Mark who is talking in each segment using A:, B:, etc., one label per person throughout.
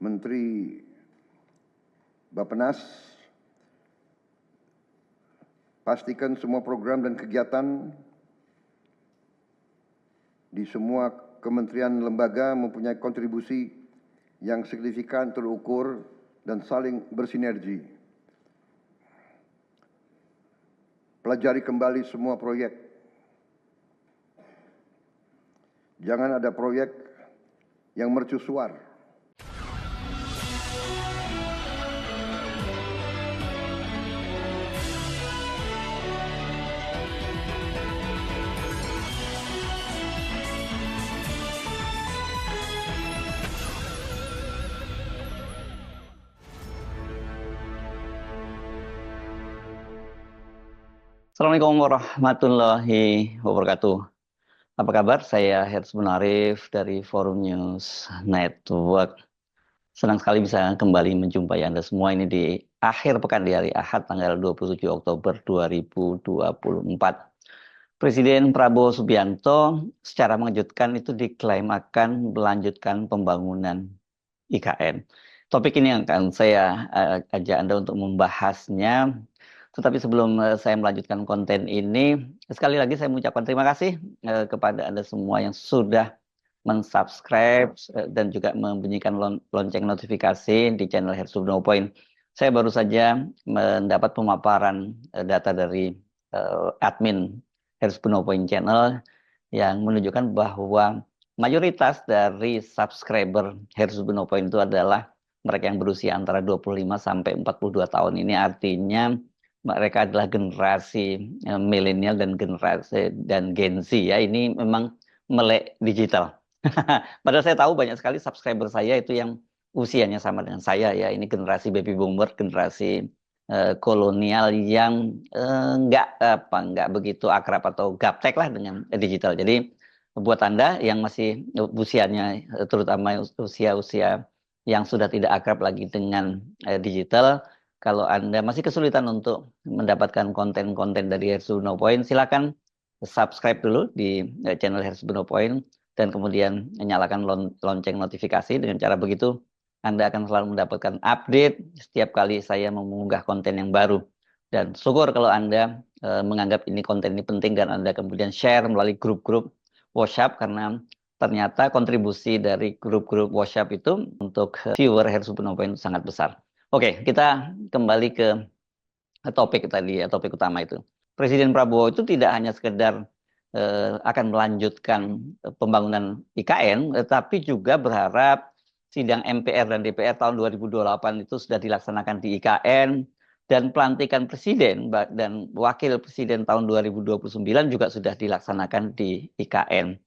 A: Menteri Bappenas, pastikan semua program dan kegiatan di semua kementerian lembaga mempunyai kontribusi yang signifikan, terukur, dan saling bersinergi. Pelajari kembali semua proyek. Jangan ada proyek yang mercusuar.
B: Assalamualaikum warahmatullahi wabarakatuh. Apa kabar? Saya Herz Munarif dari Forum News Network. Senang sekali bisa kembali menjumpai Anda semua ini di akhir pekan di hari Ahad tanggal 27 Oktober 2024. Presiden Prabowo Subianto secara mengejutkan itu diklaim akan melanjutkan pembangunan IKN. Topik ini yang akan saya ajak Anda untuk membahasnya. Tetapi sebelum saya melanjutkan konten ini, sekali lagi saya mengucapkan terima kasih kepada Anda semua yang sudah mensubscribe dan juga membunyikan lonceng notifikasi di channel Herz No Point. Saya baru saja mendapat pemaparan data dari admin Herz No Point channel yang menunjukkan bahwa mayoritas dari subscriber Herz No Point itu adalah mereka yang berusia antara 25 sampai 42 tahun. Ini artinya mereka adalah generasi milenial dan generasi dan Gen Z ya. Ini memang melek digital. Padahal saya tahu banyak sekali subscriber saya itu yang usianya sama dengan saya ya. Ini generasi baby boomer, generasi kolonial yang nggak begitu akrab atau gaptek lah dengan digital. Jadi buat Anda yang masih usianya terutama usia-usia yang sudah tidak akrab lagi dengan digital, kalau Anda masih kesulitan untuk mendapatkan konten-konten dari Herz No Point, silakan subscribe dulu di channel Herz No Point dan kemudian nyalakan lonceng notifikasi. Dengan cara begitu, Anda akan selalu mendapatkan update setiap kali saya mengunggah konten yang baru. Dan syukur kalau Anda menganggap ini konten ini penting dan Anda kemudian share melalui grup-grup WhatsApp, karena ternyata kontribusi dari grup-grup WhatsApp itu untuk viewer Herz No Point sangat besar. Oke, kita kembali ke topik tadi ya, topik utama itu. Presiden Prabowo itu tidak hanya sekedar akan melanjutkan pembangunan IKN, tetapi juga berharap sidang MPR dan DPR tahun 2028 itu sudah dilaksanakan di IKN, dan pelantikan presiden dan wakil presiden tahun 2029 juga sudah dilaksanakan di IKN.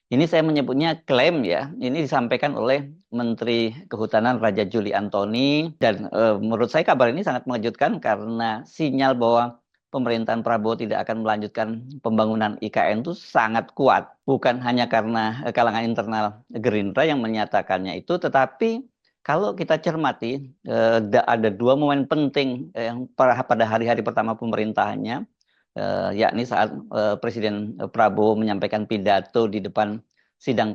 B: Ini saya menyebutnya klaim ya, ini disampaikan oleh Menteri Kehutanan Raja Juli Antoni, dan menurut saya kabar ini sangat mengejutkan karena sinyal bahwa pemerintahan Prabowo tidak akan melanjutkan pembangunan IKN itu sangat kuat. Bukan hanya karena kalangan internal Gerindra yang menyatakannya itu, tetapi kalau kita cermati ada dua momen penting yang pada hari-hari pertama pemerintahannya, yakni saat Presiden Prabowo menyampaikan pidato di depan sidang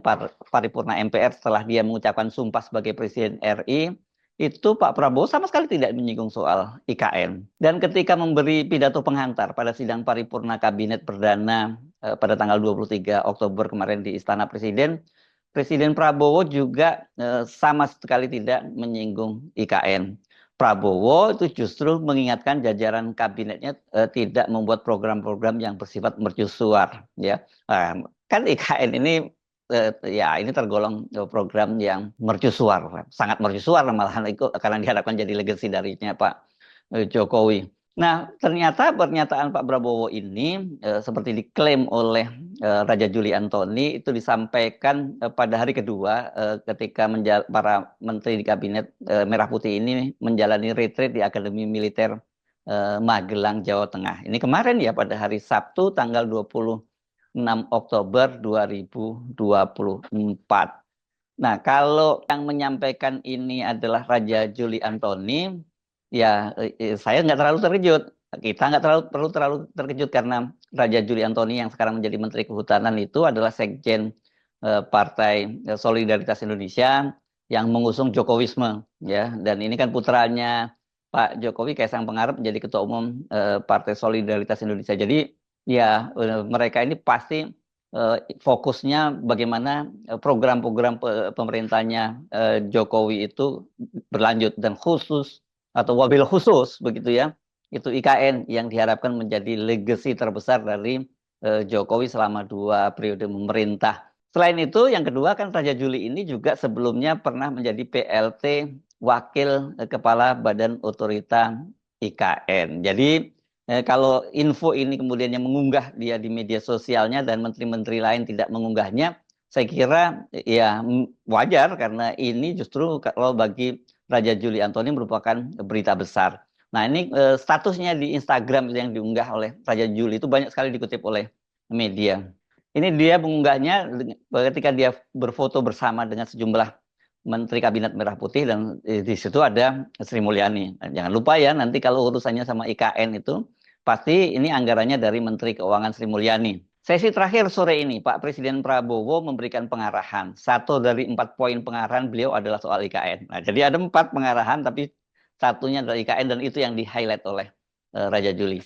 B: paripurna MPR setelah dia mengucapkan sumpah sebagai Presiden RI, itu Pak Prabowo sama sekali tidak menyinggung soal IKN. Dan ketika memberi pidato penghantar pada sidang paripurna Kabinet Perdana pada tanggal 23 Oktober kemarin di Istana Presiden, Presiden Prabowo juga sama sekali tidak menyinggung IKN. Prabowo itu justru mengingatkan jajaran kabinetnya tidak membuat program-program yang bersifat mercusuar, ya. Kan IKN ini ya ini tergolong program yang mercusuar, sangat mercusuar malahan itu, karena diharapkan jadi legasi darinya Pak Jokowi. Nah, ternyata pernyataan Pak Prabowo ini seperti diklaim oleh Raja Juli Antoni itu disampaikan pada hari kedua ketika para menteri di kabinet Merah Putih ini menjalani retreat di Akademi Militer Magelang, Jawa Tengah. Ini kemarin ya, pada hari Sabtu tanggal 26 Oktober 2024. Nah, kalau yang menyampaikan ini adalah Raja Juli Antoni, ya saya nggak terlalu terkejut. Kita nggak terlalu terkejut karena Raja Juli Antoni yang sekarang menjadi Menteri Kehutanan itu adalah Sekjen Partai Solidaritas Indonesia yang mengusung Jokowisme, ya. Dan ini kan putranya Pak Jokowi, Kaisang Pangarep, menjadi Ketua Umum Partai Solidaritas Indonesia. Jadi ya mereka ini pasti fokusnya bagaimana program-program pemerintahnya Jokowi itu berlanjut, dan khusus atau wabil khusus begitu ya, itu IKN yang diharapkan menjadi legacy terbesar dari Jokowi selama 2 periode memerintah. Selain itu, yang kedua kan Raja Juli ini juga sebelumnya pernah menjadi PLT Wakil Kepala Badan Otorita IKN. Jadi kalau info ini kemudian yang mengunggah dia di media sosialnya dan menteri-menteri lain tidak mengunggahnya, saya kira ya wajar, karena ini justru kalau bagi Raja Juli Antoni merupakan berita besar. Nah, ini statusnya di Instagram yang diunggah oleh Raja Juli itu banyak sekali dikutip oleh media. Ini dia mengunggahnya ketika dia berfoto bersama dengan sejumlah Menteri Kabinet Merah Putih, dan di situ ada Sri Mulyani. Jangan lupa ya, nanti kalau urusannya sama IKN itu pasti ini anggarannya dari Menteri Keuangan Sri Mulyani. Sesi terakhir sore ini, Pak Presiden Prabowo memberikan pengarahan. 1 dari 4 poin pengarahan beliau adalah soal IKN. Nah, jadi ada 4 pengarahan, tapi satunya dari IKN, dan itu yang di-highlight oleh Raja Juli.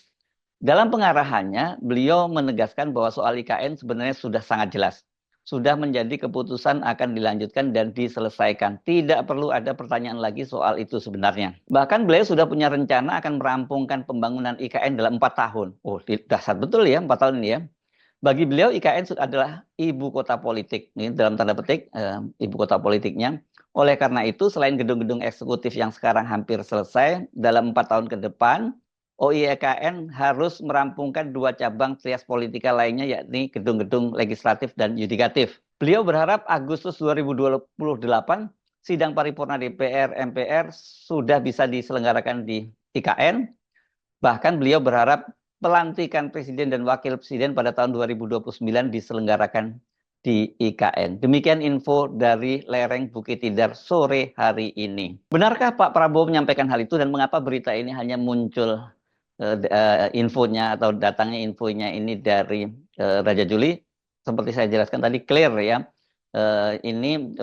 B: Dalam pengarahannya, beliau menegaskan bahwa soal IKN sebenarnya sudah sangat jelas. Sudah menjadi keputusan akan dilanjutkan dan diselesaikan. Tidak perlu ada pertanyaan lagi soal itu sebenarnya. Bahkan beliau sudah punya rencana akan merampungkan pembangunan IKN dalam 4 tahun. Oh, dahsyat betul ya 4 tahun ini ya. Bagi beliau IKN adalah ibu kota politik. Ini dalam tanda petik ibu kota politiknya. Oleh karena itu, selain gedung-gedung eksekutif yang sekarang hampir selesai, dalam 4 tahun ke depan, OIKN harus merampungkan 2 cabang trias politika lainnya, yakni gedung-gedung legislatif dan yudikatif. Beliau berharap Agustus 2028 sidang paripurna DPR MPR sudah bisa diselenggarakan di IKN. Bahkan beliau berharap pelantikan presiden dan wakil presiden pada tahun 2029 diselenggarakan di IKN. Demikian info dari lereng Bukit Tidar sore hari ini. Benarkah Pak Prabowo menyampaikan hal itu, dan mengapa berita ini hanya muncul infonya atau datangnya infonya ini dari Raja Juli? Seperti saya jelaskan tadi, clear ya. Ini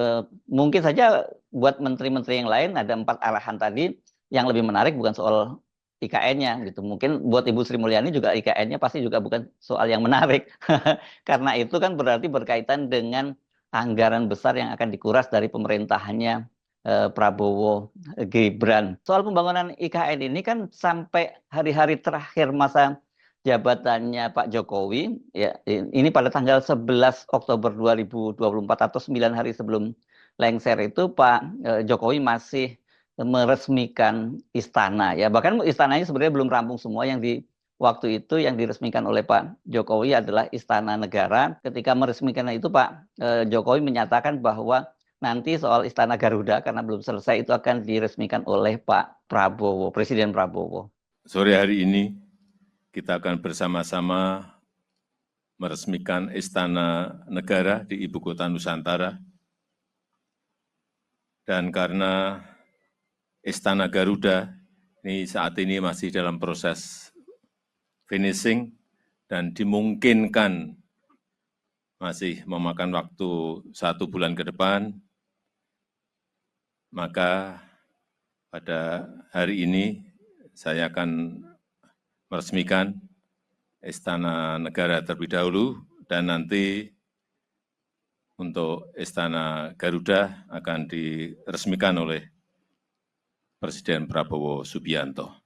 B: mungkin saja buat menteri-menteri yang lain ada 4 arahan tadi, yang lebih menarik bukan soal IKN-nya gitu. Mungkin buat Ibu Sri Mulyani juga IKN-nya pasti juga bukan soal yang menarik. Karena itu kan berarti berkaitan dengan anggaran besar yang akan dikuras dari pemerintahannya Prabowo Gibran. Soal pembangunan IKN ini kan sampai hari-hari terakhir masa jabatannya Pak Jokowi, ya ini pada tanggal 11 Oktober 2024 atau 9 hari sebelum lengser itu, Pak Jokowi masih meresmikan istana ya. Bahkan istananya sebenarnya belum rampung semua. Yang di waktu itu yang diresmikan oleh Pak Jokowi adalah Istana Negara. Ketika meresmikan itu, Pak Jokowi menyatakan bahwa nanti soal Istana Garuda karena belum selesai itu akan diresmikan oleh Pak Prabowo, Presiden Prabowo.
C: Sore hari ini kita akan bersama-sama meresmikan Istana Negara di Ibu Kota Nusantara. Dan karena Istana Garuda ini saat ini masih dalam proses finishing dan dimungkinkan masih memakan waktu 1 bulan ke depan, maka pada hari ini saya akan meresmikan Istana Negara terlebih dahulu, dan nanti untuk Istana Garuda akan diresmikan oleh Presiden Prabowo Subianto.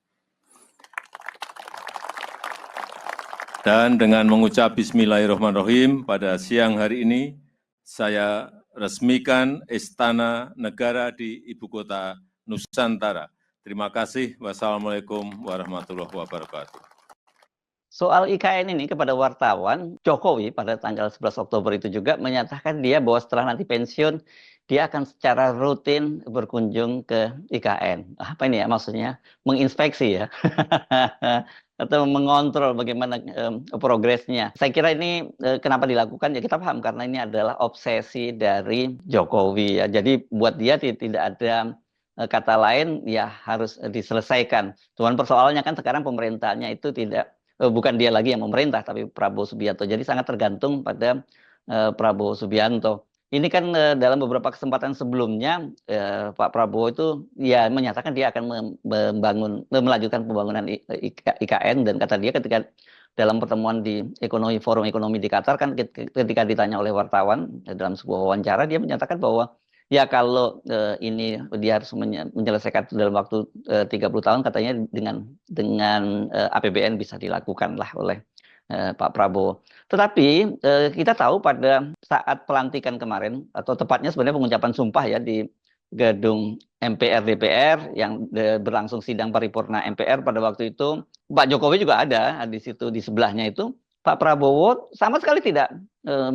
C: Dan dengan mengucap Bismillahirrahmanirrahim, pada siang hari ini saya resmikan Istana Negara di Ibu Kota Nusantara. Terima kasih. Wassalamualaikum warahmatullahi wabarakatuh.
B: Soal IKN ini kepada wartawan, Jokowi pada tanggal 11 Oktober itu juga menyatakan dia bahwa setelah nanti pensiun, dia akan secara rutin berkunjung ke IKN. Apa ini ya maksudnya? Menginspeksi ya? Atau mengontrol bagaimana progresnya. Saya kira ini kenapa dilakukan, ya kita paham karena ini adalah obsesi dari Jokowi ya. Jadi buat dia tidak ada kata lain, ya harus diselesaikan. Cuman persoalannya kan sekarang pemerintahnya itu bukan dia lagi yang memerintah, tapi Prabowo Subianto. Jadi sangat tergantung pada Prabowo Subianto. ini kan dalam beberapa kesempatan sebelumnya Pak Prabowo itu ya menyatakan dia akan melanjutkan pembangunan IKN, dan kata dia ketika dalam pertemuan di forum ekonomi di Qatar kan ketika ditanya oleh wartawan dalam sebuah wawancara, dia menyatakan bahwa ya kalau ini dia harus menyelesaikan dalam waktu 30 tahun, katanya dengan APBN bisa dilakukan lah oleh Pak Prabowo. Tetapi kita tahu pada saat pelantikan kemarin, atau tepatnya sebenarnya pengucapan sumpah ya di gedung MPR DPR yang berlangsung sidang paripurna MPR pada waktu itu, Pak Jokowi juga ada di situ, di sebelahnya itu Pak Prabowo sama sekali tidak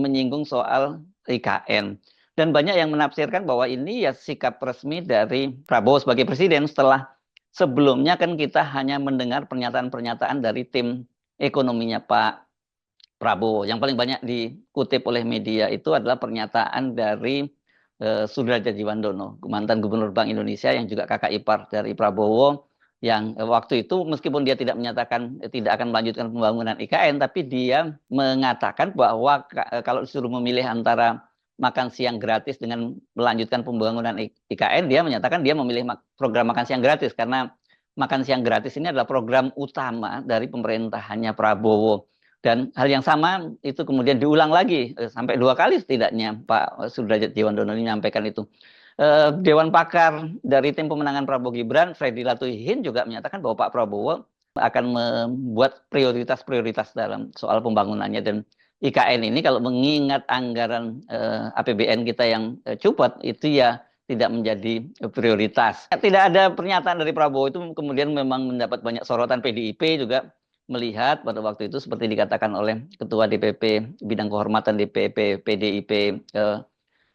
B: menyinggung soal IKN. Dan banyak yang menafsirkan bahwa ini ya sikap resmi dari Prabowo sebagai presiden setelah sebelumnya kan kita hanya mendengar pernyataan-pernyataan dari tim ekonominya Pak Prabowo. Yang paling banyak dikutip oleh media itu adalah pernyataan dari Sudrajat Djiwandono, mantan Gubernur Bank Indonesia yang juga kakak ipar dari Prabowo, yang waktu itu meskipun dia tidak menyatakan tidak akan melanjutkan pembangunan IKN, tapi dia mengatakan bahwa kalau disuruh memilih antara makan siang gratis dengan melanjutkan pembangunan IKN, dia menyatakan dia memilih program makan siang gratis karena makan siang gratis ini adalah program utama dari pemerintahannya Prabowo. Dan hal yang sama itu kemudian diulang lagi sampai 2 kali setidaknya Pak Sudrajat Djiwandono ini menyampaikan itu. Dewan Pakar dari tim pemenangan Prabowo Gibran, Freddy Latuhihin, juga menyatakan bahwa Pak Prabowo akan membuat prioritas-prioritas dalam soal pembangunannya, dan IKN ini kalau mengingat anggaran APBN kita yang cukup, itu ya tidak menjadi prioritas. Tidak ada pernyataan dari Prabowo itu kemudian memang mendapat banyak sorotan. PDIP juga melihat pada waktu itu seperti dikatakan oleh Ketua DPP Bidang Kehormatan DPP PDIP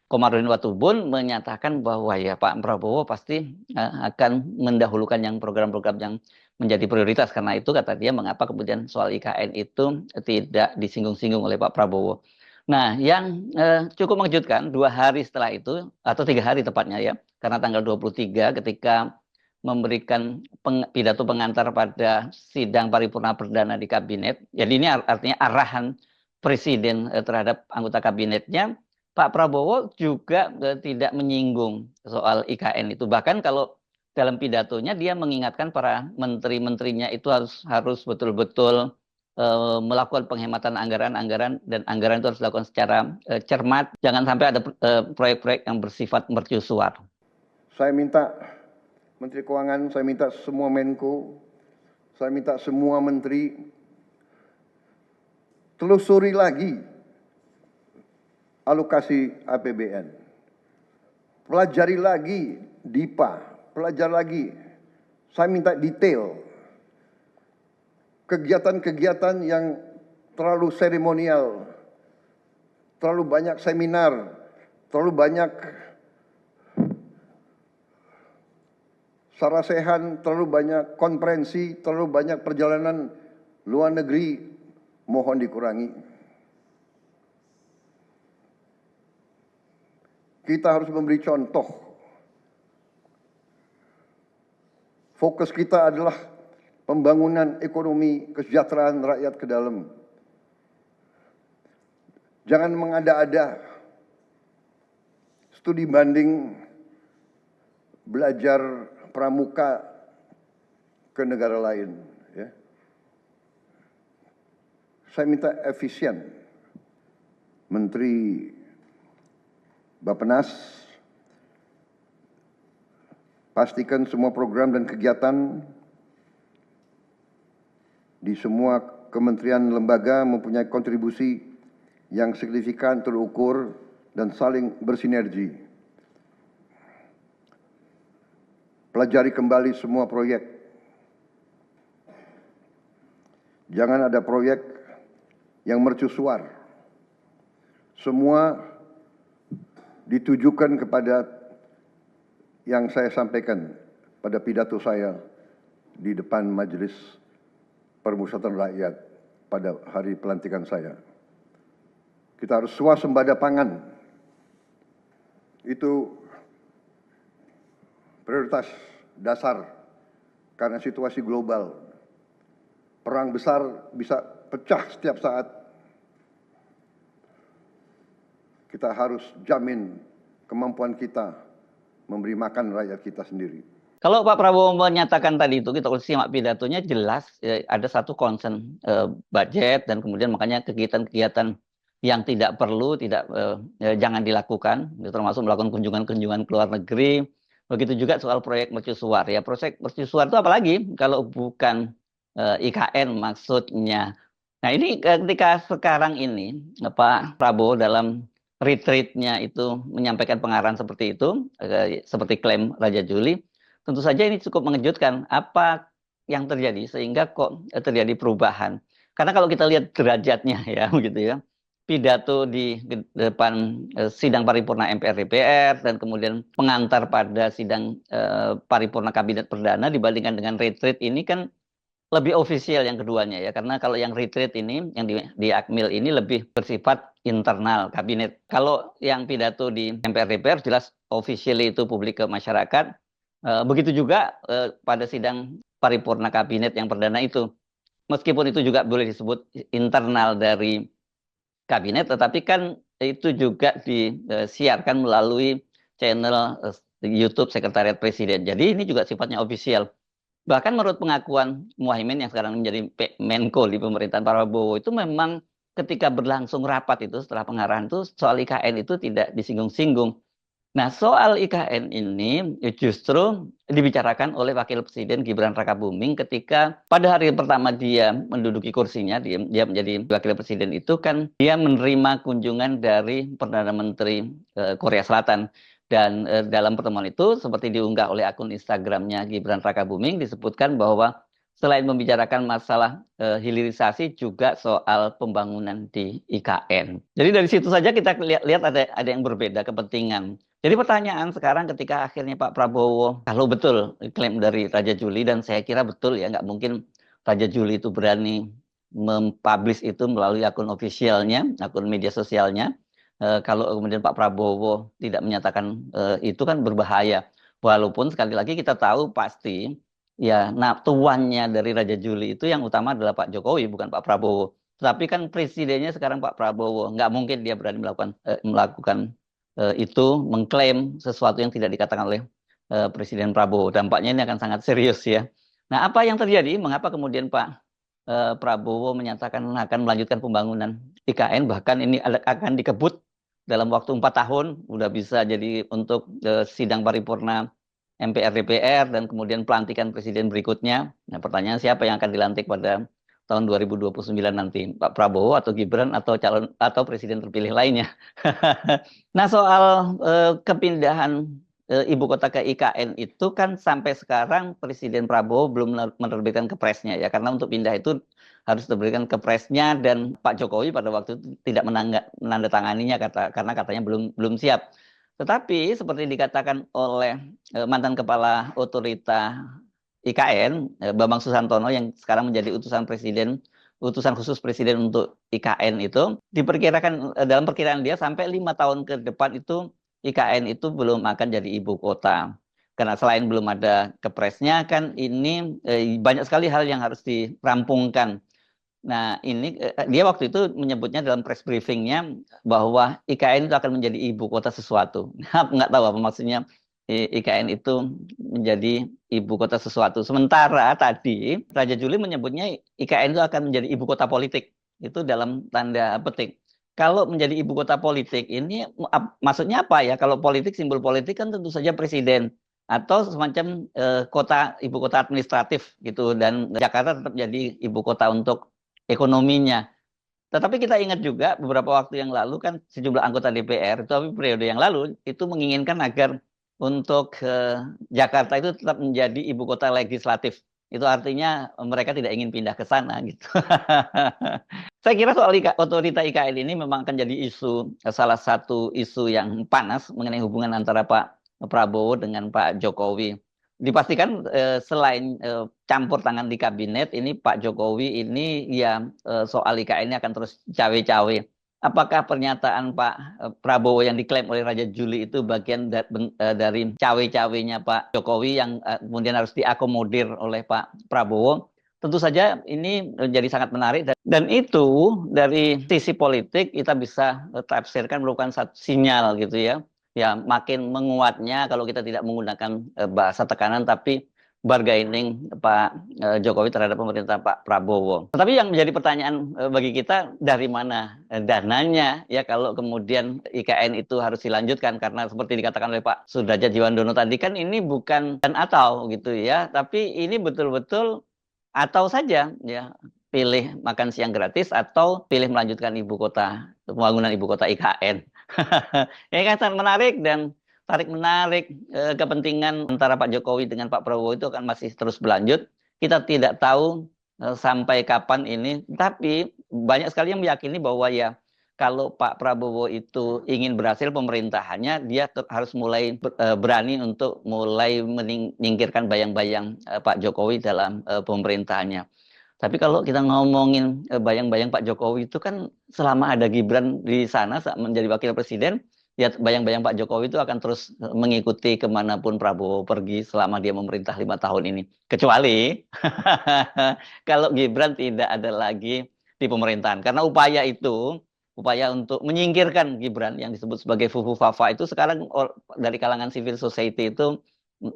B: Komarudin Watubun, menyatakan bahwa ya Pak Prabowo pasti akan mendahulukan yang program-program yang menjadi prioritas. Karena itu kata dia mengapa kemudian soal IKN itu tidak disinggung-singgung oleh Pak Prabowo. Nah, yang cukup mengejutkan 2 hari setelah itu, atau 3 hari tepatnya ya, karena tanggal 23 ketika memberikan pidato pengantar pada sidang paripurna perdana di kabinet. Jadi ini artinya arahan presiden terhadap anggota kabinetnya. Pak Prabowo juga tidak menyinggung soal IKN itu. Bahkan kalau dalam pidatonya dia mengingatkan para menteri-menterinya itu harus betul-betul melakukan penghematan anggaran, dan anggaran itu harus dilakukan secara cermat. Jangan sampai ada proyek-proyek yang bersifat mercusuar.
A: Saya minta Menteri Keuangan, saya minta semua Menko, saya minta semua menteri telusuri lagi alokasi APBN. Pelajari lagi DIPA, pelajari lagi. Saya minta detail. Kegiatan-kegiatan yang terlalu seremonial, terlalu banyak seminar, terlalu banyak sarasehan, terlalu banyak konferensi, terlalu banyak perjalanan luar negeri, mohon dikurangi. Kita harus memberi contoh. Fokus kita adalah pembangunan ekonomi, kesejahteraan rakyat ke dalam. Jangan mengada-ada. Studi banding, belajar pramuka ke negara lain. Ya. Saya minta efisien. Menteri Bappenas, pastikan semua program dan kegiatan di semua kementerian lembaga mempunyai kontribusi yang signifikan, terukur, dan saling bersinergi. Pelajari kembali semua proyek. Jangan ada proyek yang mercusuar. Semua ditujukan kepada yang saya sampaikan pada pidato saya di depan Majelis Permusyawaratan Rakyat pada hari pelantikan saya. Kita harus swasembada pangan. Itu prioritas dasar karena situasi global. Perang besar bisa pecah setiap saat. kita harus jamin kemampuan kita memberi makan rakyat kita sendiri.
B: Kalau Pak Prabowo menyatakan tadi itu, kita simak pidatonya jelas ada satu concern budget dan kemudian makanya kegiatan-kegiatan yang tidak perlu jangan dilakukan, termasuk melakukan kunjungan-kunjungan ke luar negeri. Begitu juga soal proyek mercusuar ya. Proyek mercusuar itu apalagi kalau bukan IKN maksudnya. Nah ini ketika sekarang ini Pak Prabowo dalam retreat-nya itu menyampaikan pengarahan seperti itu, seperti klaim Raja Juli. Tentu saja ini cukup mengejutkan apa yang terjadi sehingga kok terjadi perubahan. Karena kalau kita lihat derajatnya ya begitu ya. Pidato di depan sidang paripurna MPR DPR dan kemudian pengantar pada sidang paripurna kabinet perdana dibandingkan dengan retreat ini kan lebih ofisial yang keduanya ya. Karena kalau yang retreat ini yang di Akmil ini lebih bersifat internal kabinet. Kalau yang pidato di MPR DPR jelas officially itu publik ke masyarakat. Begitu juga pada sidang paripurna kabinet yang perdana itu. Meskipun itu juga boleh disebut internal dari kabinet, tetapi kan itu juga disiarkan melalui channel YouTube Sekretariat Presiden. Jadi ini juga sifatnya ofisial. Bahkan menurut pengakuan Muhaimin yang sekarang menjadi Menko di pemerintahan Prabowo itu memang ketika berlangsung rapat itu setelah pengarahan itu soal IKN itu tidak disinggung-singgung. Nah, soal IKN ini justru dibicarakan oleh Wakil Presiden Gibran Rakabuming ketika pada hari pertama dia menduduki kursinya, dia menjadi Wakil Presiden itu kan dia menerima kunjungan dari Perdana Menteri Korea Selatan. Dan dalam pertemuan itu seperti diunggah oleh akun Instagramnya Gibran Rakabuming disebutkan bahwa selain membicarakan masalah hilirisasi juga soal pembangunan di IKN. Jadi dari situ saja kita lihat ada yang berbeda kepentingan. Jadi pertanyaan sekarang ketika akhirnya Pak Prabowo, kalau betul klaim dari Raja Juli, dan saya kira betul ya, nggak mungkin Raja Juli itu berani mempublish itu melalui akun ofisialnya, akun media sosialnya. Kalau kemudian Pak Prabowo tidak menyatakan itu kan berbahaya. Walaupun sekali lagi kita tahu pasti ya, nah tuannya dari Raja Juli itu yang utama adalah Pak Jokowi, bukan Pak Prabowo. Tapi kan presidennya sekarang Pak Prabowo, nggak mungkin dia berani melakukan itu mengklaim sesuatu yang tidak dikatakan oleh Presiden Prabowo. Dampaknya ini akan sangat serius ya. Nah, apa yang terjadi? Mengapa kemudian Pak Prabowo menyatakan akan melanjutkan pembangunan IKN, bahkan ini akan dikebut dalam waktu 4 tahun, udah bisa jadi untuk sidang paripurna MPR DPR dan kemudian pelantikan presiden berikutnya. Nah, pertanyaan siapa yang akan dilantik pada tahun 2029 nanti, Pak Prabowo atau Gibran atau presiden terpilih lainnya. Nah, soal kepindahan ibu kota ke IKN itu kan sampai sekarang Presiden Prabowo belum menerbitkan kepresnya ya, karena untuk pindah itu harus diberikan kepresnya dan Pak Jokowi pada waktu itu tidak menandatanganinya karena katanya belum siap. Tetapi seperti dikatakan oleh mantan kepala otorita IKN, Bambang Susantono yang sekarang menjadi utusan khusus presiden untuk IKN itu, diperkirakan dalam perkiraan dia sampai 5 tahun ke depan itu IKN itu belum akan jadi ibu kota. Karena selain belum ada kepresnya kan ini banyak sekali hal yang harus dirampungkan. Nah ini dia waktu itu menyebutnya dalam press briefingnya bahwa IKN itu akan menjadi ibu kota sesuatu. Nggak tahu apa maksudnya IKN itu menjadi ibu kota sesuatu. Sementara tadi Raja Juli menyebutnya IKN itu akan menjadi ibu kota politik. Itu dalam tanda petik. Kalau menjadi ibu kota politik ini maksudnya apa ya? Kalau politik, simbol politik kan tentu saja presiden atau semacam ibu kota administratif gitu, dan Jakarta tetap jadi ibu kota untuk ekonominya. Tetapi kita ingat juga beberapa waktu yang lalu kan sejumlah anggota DPR, tapi periode yang lalu itu menginginkan agar untuk Jakarta itu tetap menjadi ibu kota legislatif. Itu artinya mereka tidak ingin pindah ke sana gitu. Saya kira soal otorita IKN ini memang akan jadi salah satu isu yang panas mengenai hubungan antara Pak Prabowo dengan Pak Jokowi. Dipastikan selain campur tangan di kabinet, ini Pak Jokowi ini ya soal IKN ini akan terus cawe-cawe. Apakah pernyataan Pak Prabowo yang diklaim oleh Raja Juli itu bagian dari cawe-cawenya Pak Jokowi yang kemudian harus diakomodir oleh Pak Prabowo? tentu saja ini menjadi sangat menarik dan itu dari sisi politik kita bisa tafsirkan merupakan satu sinyal gitu ya. Ya makin menguatnya kalau kita tidak menggunakan bahasa tekanan tapi bargaining Pak Jokowi terhadap pemerintah Pak Prabowo. Tetapi yang menjadi pertanyaan bagi kita dari mana dananya ya kalau kemudian IKN itu harus dilanjutkan karena seperti dikatakan oleh Pak Sudrajat Jiwandono tadi kan ini bukan dan atau gitu ya, tapi ini betul-betul atau saja ya pilih makan siang gratis atau pilih melanjutkan pembangunan ibu kota IKN. Ini kan sangat menarik dan tarik-menarik kepentingan antara Pak Jokowi dengan Pak Prabowo itu akan masih terus berlanjut. Kita tidak tahu sampai kapan ini, tapi banyak sekali yang meyakini bahwa ya kalau Pak Prabowo itu ingin berhasil pemerintahannya, dia harus mulai berani untuk mulai menyingkirkan bayang-bayang Pak Jokowi dalam pemerintahannya. Tapi kalau kita ngomongin bayang-bayang Pak Jokowi itu kan selama ada Gibran di sana menjadi wakil presiden, ya bayang-bayang Pak Jokowi itu akan terus mengikuti kemanapun Prabowo pergi selama dia memerintah 5 tahun ini. Kecuali kalau Gibran tidak ada lagi di pemerintahan. Karena upaya untuk menyingkirkan Gibran yang disebut sebagai Fufu Fafa itu sekarang dari kalangan civil society itu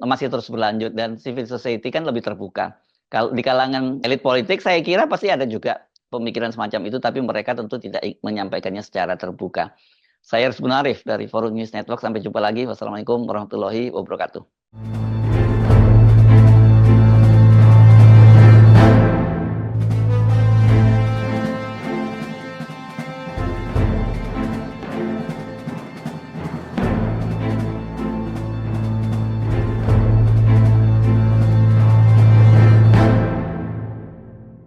B: masih terus berlanjut dan civil society kan lebih terbuka. Kalau di kalangan elit politik saya kira pasti ada juga pemikiran semacam itu tapi mereka tentu tidak menyampaikannya secara terbuka. Saya Hersbun Arif dari Forum News Network. Sampai jumpa lagi. Wassalamualaikum warahmatullahi wabarakatuh.